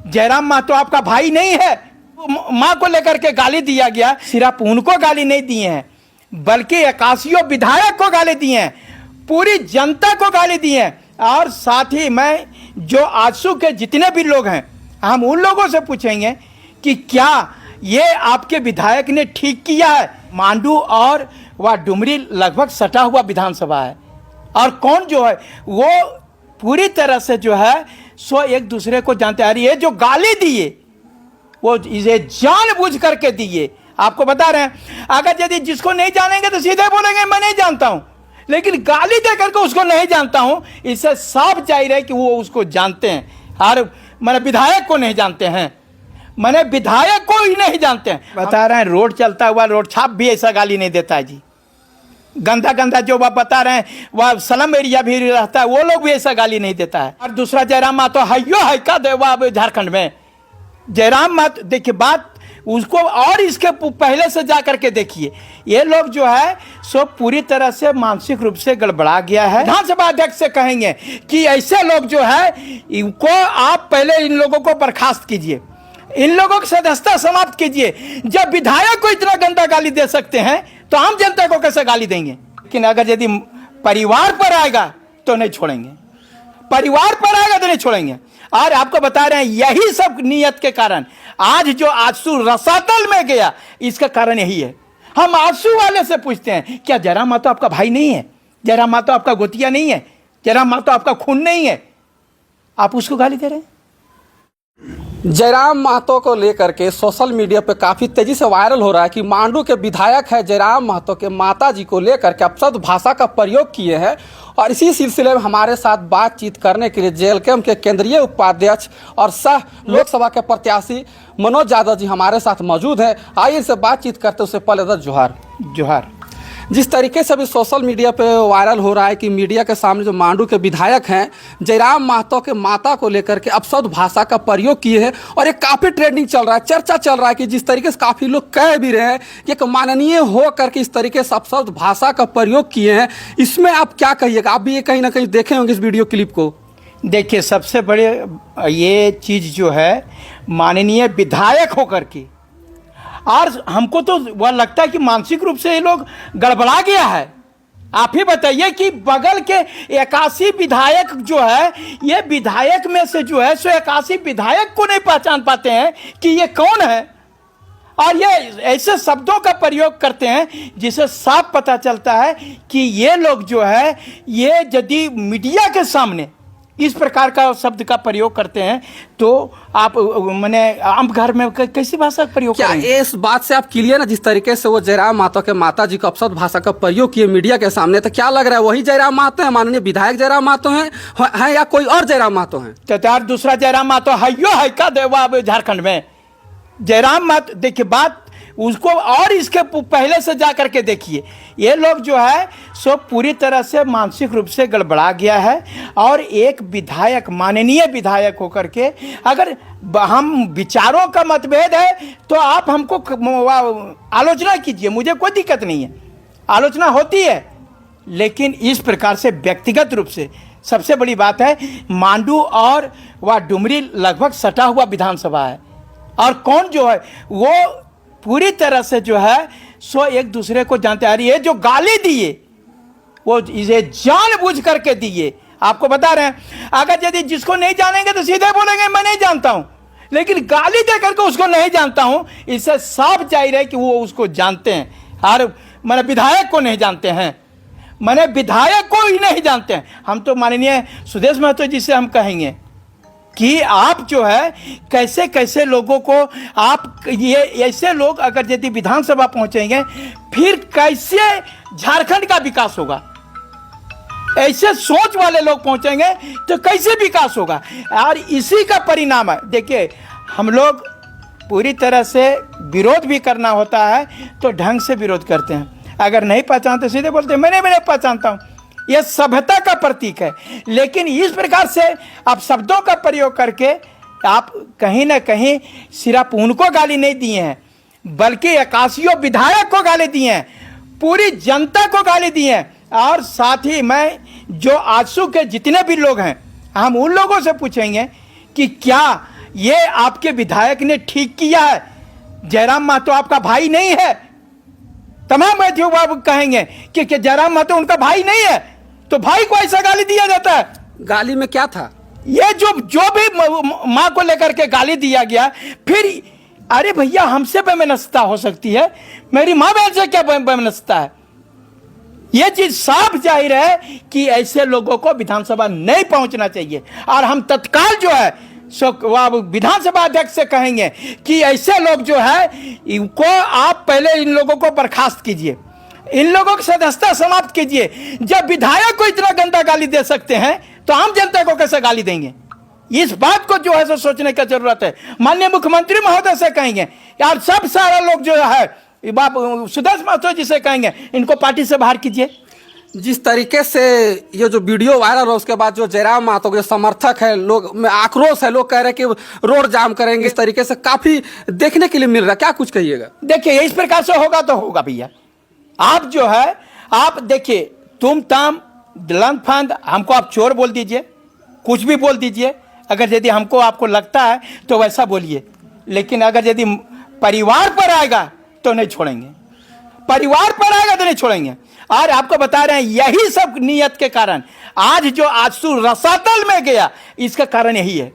जयराम महतो आपका भाई नहीं है। मां को लेकर के गाली दिया गया, सिर्फ उनको गाली नहीं दिए हैं बल्कि 81 विधायक को गाली दिए हैं, पूरी जनता को गाली दिए हैं। और साथ ही मैं जो आजसू के जितने भी लोग हैं, हम उन लोगों से पूछेंगे कि क्या ये आपके विधायक ने ठीक किया है। मांडू और वह डुमरी लगभग सटा हुआ विधानसभा है और कौन जो है वो पूरी तरह से जो है सो एक दूसरे को जानते आ रही है। जो गाली दिए वो इसे जानबूझ करके दिए। आपको बता रहे हैं, अगर यदि जिसको नहीं जानेंगे तो सीधे बोलेंगे मैं नहीं जानता हूं, लेकिन गाली दे करके उसको नहीं जानता हूं, इससे साफ जाहिर है कि वो उसको जानते हैं। और मैंने विधायक को नहीं जानते हैं, मैंने विधायक को ही नहीं जानते हैं। बता रहे हैं रोड चलता हुआ रोड छाप भी ऐसा गाली नहीं देता है जी। गंदा गंदा जो वह बता रहे हैं वह स्लम एरिया भी रहता है, वो लोग भी ऐसा गाली नहीं देता है। और दूसरा जयराम महतो हयो है का देवा झारखंड में। जयराम महतो देखिए बात उसको और इसके पहले से जा करके देखिए, ये लोग जो है सो पूरी तरह से मानसिक रूप से गड़बड़ा गया है। विधानसभा अध्यक्ष से कहेंगे कि ऐसे लोग जो है इनको आप पहले इन लोगों को बर्खास्त कीजिए, इन लोगों की सदस्यता समाप्त कीजिए। जब विधायक को इतना गंदा गाली दे सकते हैं तो आम जनता को कैसे गाली देंगे। लेकिन अगर यदि परिवार पर आएगा तो नहीं छोड़ेंगे, परिवार पर आएगा तो नहीं छोड़ेंगे। और आपको बता रहे हैं यही सब नियत के कारण आज जो आजसू रसातल में गया, इसका कारण यही है। हम आजसू वाले से पूछते हैं क्या जयराम महतो आपका भाई नहीं है, जयराम महतो आपका गोतिया नहीं है, जयराम महतो आपका खून नहीं है, आप उसको गाली दे रहे हैं। जयराम महतो को लेकर के सोशल मीडिया पे काफ़ी तेज़ी से वायरल हो रहा है कि मांडू के विधायक है जयराम महतो के माता जी को लेकर के अपशब्द भाषा का प्रयोग किए हैं। और इसी सिलसिले में हमारे साथ बातचीत करने के लिए जेएलकेएम के केंद्रीय उपाध्यक्ष और सह लोकसभा के प्रत्याशी मनोज यादव जी हमारे साथ मौजूद हैं। आइए इनसे बातचीत करते उससे पहले तो जोहार। जोहार। जिस तरीके से अभी सोशल मीडिया पे वायरल हो रहा है कि मीडिया के सामने जो मांडू के विधायक हैं जयराम महतो के माता को लेकर के अपशब्द भाषा का प्रयोग किए हैं और ये काफ़ी ट्रेंडिंग चल रहा है, चर्चा चल रहा है कि जिस तरीके से काफ़ी लोग कह भी रहे हैं कि एक माननीय हो करके इस तरीके से अपशब्द भाषा का प्रयोग किए हैं, इसमें आप क्या कहिएगा। आप भी ये कहीं ना कहीं देखे होंगे इस वीडियो क्लिप को। देखिए सबसे बड़े ये चीज़ जो है माननीय विधायक होकर के, और हमको तो वह लगता है कि मानसिक रूप से ये लोग गड़बड़ा गया है। आप ही बताइए कि बगल के 81 विधायक जो है, ये विधायक में से जो है सो 81 विधायक को नहीं पहचान पाते हैं कि ये कौन है, और ये ऐसे शब्दों का प्रयोग करते हैं जिससे साफ पता चलता है कि ये लोग जो है ये यदि मीडिया के सामने इस प्रकार का शब्द का प्रयोग करते हैं तो आप मैंने आम घर में कैसी भाषा का प्रयोग क्या इस बात से आप क्लियर ना, जिस तरीके से वो जयराम महतो के माता जी को अपशब्द भाषा का प्रयोग किए मीडिया के सामने, तो क्या लग रहा है वही जयराम महतो है, माननीय विधायक जयराम महतो हैं या कोई और जयराम महतो हैं? तो दूसरा जयराम महतो हयो है का देवा झारखंड में। जयराम महतो देखिए बात उसको और इसके पहले से जा करके देखिए, ये लोग जो है सो पूरी तरह से मानसिक रूप से गड़बड़ा गया है। और एक विधायक माननीय विधायक होकर के अगर हम विचारों का मतभेद है तो आप हमको आलोचना कीजिए, मुझे कोई दिक्कत नहीं है, आलोचना होती है। लेकिन इस प्रकार से व्यक्तिगत रूप से सबसे बड़ी बात है, मांडू और वह डुमरी लगभग सटा हुआ विधानसभा है और कौन जो है वो पूरी तरह से जो है सो एक दूसरे को जानते आ रही है। जो गाली दिए वो इसे जानबूझ करके दिए। आपको बता रहे हैं, अगर यदि जिसको नहीं जानेंगे तो सीधे बोलेंगे मैं नहीं जानता हूं, लेकिन गाली दे करके उसको नहीं जानता हूं, इससे साफ जाहिर है कि वो उसको जानते हैं। और मैंने विधायक को नहीं जानते हैं, मैंने विधायक को ही नहीं जानते हैं। हम तो माननीय सुदेश महतो जी से हम कहेंगे कि आप जो है कैसे कैसे लोगों को आप ये ऐसे लोग अगर यदि विधानसभा पहुंचेंगे फिर कैसे झारखंड का विकास होगा। ऐसे सोच वाले लोग पहुंचेंगे तो कैसे विकास होगा, और इसी का परिणाम है। देखिए हम लोग पूरी तरह से विरोध भी करना होता है तो ढंग से विरोध करते हैं, अगर नहीं पहचानते सीधे बोलते हैं मैं नहीं पहचानता हूँ। यह सभ्यता का प्रतीक है। लेकिन इस प्रकार से आप शब्दों का प्रयोग करके आप कहीं ना कहीं सिर्फ उनको गाली नहीं दिए हैं बल्कि 81 विधायक को गाली दिए हैं, पूरी जनता को गाली दिए हैं। और साथ ही मैं जो आजसू के जितने भी लोग हैं, हम उन लोगों से पूछेंगे कि क्या ये आपके विधायक ने ठीक किया है। जयराम महतो आपका भाई नहीं है। तमाम बैठियों बाबू कहेंगे कि जयराम महतो उनका भाई नहीं है, तो भाई को ऐसा गाली दिया जाता है। गाली में क्या था? ये जो भी माँ को लेकर के गाली दिया गया, फिर अरे भैया हमसे बेमनस्ता हो सकती है, मेरी माँ बहन से क्या बेमनस्ता है? ये चीज साफ जाहिर है कि ऐसे लोगों को विधानसभा नहीं पहुंचना चाहिए। और हम तत्काल जो है सो विधानसभा अध्यक्ष से कहेंगे कि ऐसे लोग जो है इनको आप पहले इन लोगों को बर्खास्त कीजिए, इन लोगों की सदस्यता समाप्त कीजिए। जब विधायक को इतना गंदा गाली दे सकते हैं तो आम जनता को कैसे गाली देंगे? इस बात को जो है सो सोचने की जरूरत है। माननीय मुख्यमंत्री महोदय से कहेंगे यार, सब सारा लोग जो है सुदेश महतो जी से कहेंगे इनको पार्टी से बाहर कीजिए। जिस तरीके से ये जो वीडियो वायरल हो उसके बाद जो जयराम महतो के समर्थक है, लोग में आक्रोश है, लोग कह रहे हैं कि रोड जाम करेंगे, इस तरीके से काफी देखने के लिए मिल रहा है। क्या कुछ कहिएगा? देखिए इस प्रकार से होगा तो होगा भैया। आप जो है आप देखिए तुम ताम लंग फंद, हमको आप चोर बोल दीजिए, कुछ भी बोल दीजिए, अगर यदि हमको आपको लगता है तो वैसा बोलिए, लेकिन अगर यदि परिवार पर आएगा तो नहीं छोड़ेंगे, परिवार पर आएगा तो नहीं छोड़ेंगे। और आपको बता रहे हैं यही सब नियत के कारण आज जो आंसू रसातल में गया, इसका कारण यही है,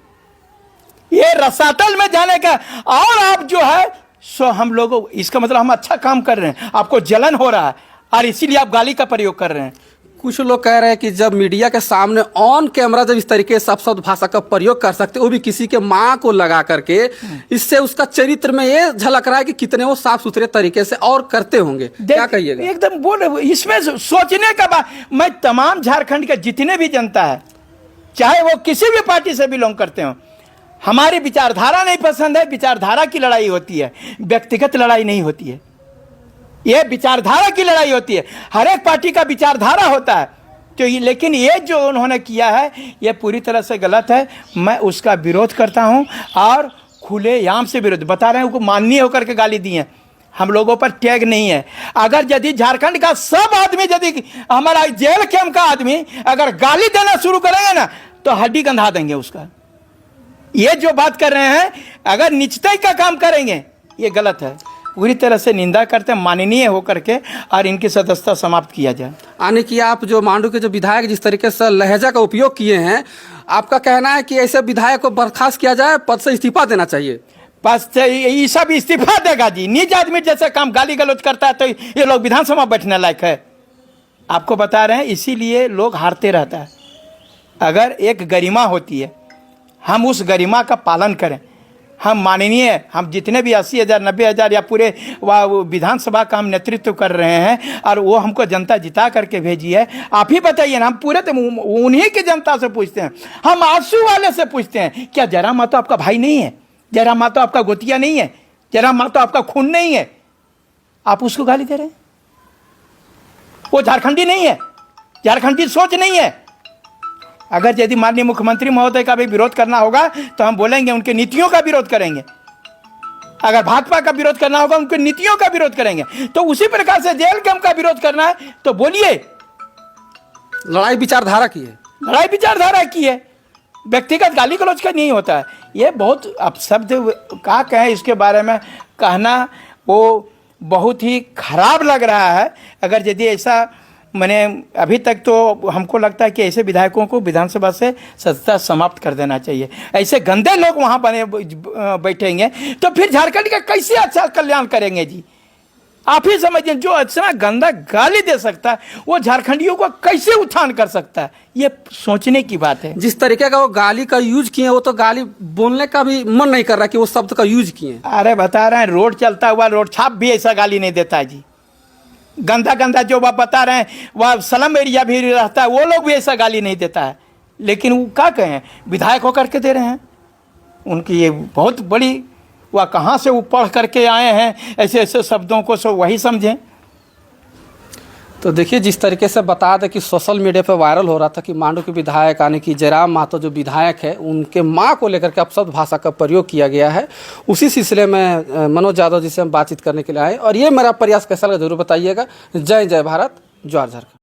ये रसातल में जाने का। और आप जो है सो हम लोगों, इसका मतलब हम अच्छा काम कर रहे हैं, आपको जलन हो रहा है और इसीलिए आप गाली का प्रयोग कर रहे हैं। कुछ लोग कह रहे हैं कि जब मीडिया के सामने ऑन कैमरा जब इस तरीके से शब्द भाषा का प्रयोग कर सकते, वो भी किसी के माँ को लगा करके, इससे उसका चरित्र में ये झलक रहा है कि कितने वो साफ सुथरे तरीके से और करते होंगे। क्या कहिएगा? एकदम बोल, इसमें सोचने का बात। मैं तमाम झारखंड के जितने भी जनता है, चाहे वो किसी भी पार्टी से बिलोंग करते हो, हमारी विचारधारा नहीं पसंद है, विचारधारा की लड़ाई होती है, व्यक्तिगत लड़ाई नहीं होती है। यह विचारधारा की लड़ाई होती है, हर एक पार्टी का विचारधारा होता है। तो लेकिन ये जो उन्होंने किया है ये पूरी तरह से गलत है। मैं उसका विरोध करता हूं और खुलेआम से विरोध बता रहे हैं। माननीय होकर के गाली दी है, हम लोगों पर टैग नहीं है। अगर यदि झारखंड का सब आदमी, यदि हमारा जेल कैंप का आदमी अगर गाली देना शुरू करेंगे ना तो हड्डी गंधा देंगे उसका। ये जो बात कर रहे हैं, अगर निश्चय का काम करेंगे, ये गलत है। पूरी तरह से निंदा करते हैं, माननीय होकर के, और इनकी सदस्यता समाप्त किया जाए। यानी कि आप जो मांडू के जो विधायक जिस तरीके से लहजा का उपयोग किए हैं, आपका कहना है कि ऐसे विधायक को बर्खास्त किया जाए, पद से इस्तीफा देना चाहिए? बस ये सब इस्तीफा देगा जी। निज आदमी जैसे काम गाली गलौज करता है तो ये लोग विधानसभा बैठने लायक है? आपको बता रहे हैं, इसीलिए लोग हारते रहता है। अगर एक गरिमा होती है, हम उस गरिमा का पालन करें। हम माननीय, हम जितने भी 80,000 90,000 या पूरे विधानसभा का हम नेतृत्व कर रहे हैं और वो हमको जनता जिता करके भेजी है। आप ही बताइए ना, हम पूरे तो उन्हीं की जनता से पूछते हैं, हम आंसू वाले से पूछते हैं, क्या जयराम महतो आपका भाई नहीं है? जयराम महतो आपका गोतिया नहीं है? जयराम महतो आपका खून नहीं है? आप उसको गाली दे रहे हैं। वो झारखंडी नहीं है, झारखंडी सोच नहीं है। अगर यदि माननीय मुख्यमंत्री महोदय का भी विरोध करना होगा तो हम बोलेंगे उनके नीतियों का विरोध करेंगे। अगर भाजपा का विरोध करना होगा उनके नीतियों का विरोध करेंगे। तो उसी प्रकार से जेल कैंप का विरोध करना है तो बोलिए। लड़ाई विचारधारा की है, लड़ाई विचारधारा की है, व्यक्तिगत गाली गलौज का नहीं होता है। ये बहुत अपशब्द क्या कहें, इसके बारे में कहना वो बहुत ही खराब लग रहा है। अगर यदि ऐसा, मैंने अभी तक तो हमको लगता है कि ऐसे विधायकों को विधानसभा से सदस्यता समाप्त कर देना चाहिए। ऐसे गंदे लोग वहाँ बने बैठेंगे तो फिर झारखंड का कैसे अच्छा कल्याण करेंगे जी? आप ही समझिए, जो अच्छा गंदा गाली दे सकता है वो झारखंडियों को कैसे उत्थान कर सकता है? ये सोचने की बात है। जिस तरीके का वो गाली का यूज किए, वो तो गाली बोलने का भी मन नहीं कर रहा कि वो शब्द का यूज किए। अरे बता रहे हैं, रोड चलता हुआ रोड छाप भी ऐसा गाली नहीं देता है जी। गंदा गंदा जो आप बता रहे हैं, वह स्लम एरिया भी रहता है, वो लोग भी ऐसा गाली नहीं देता है। लेकिन वो क्या कहें, विधायक होकर के दे रहे हैं। उनकी ये बहुत बड़ी, वह कहाँ से वो पढ़ करके आए हैं ऐसे ऐसे शब्दों को, सो वही समझें। तो देखिए, जिस तरीके से बता दें कि सोशल मीडिया पर वायरल हो रहा था कि मांडू के विधायक यानी कि जयराम महतो जो विधायक है, उनके मां को लेकर के अपशब्द भाषा का प्रयोग किया गया है। उसी सिलसिले में मनोज यादव जी से हम बातचीत करने के लिए आए और ये मेरा प्रयास कैसा लगा जरूर बताइएगा। जय जय भारत, जय झारखंड।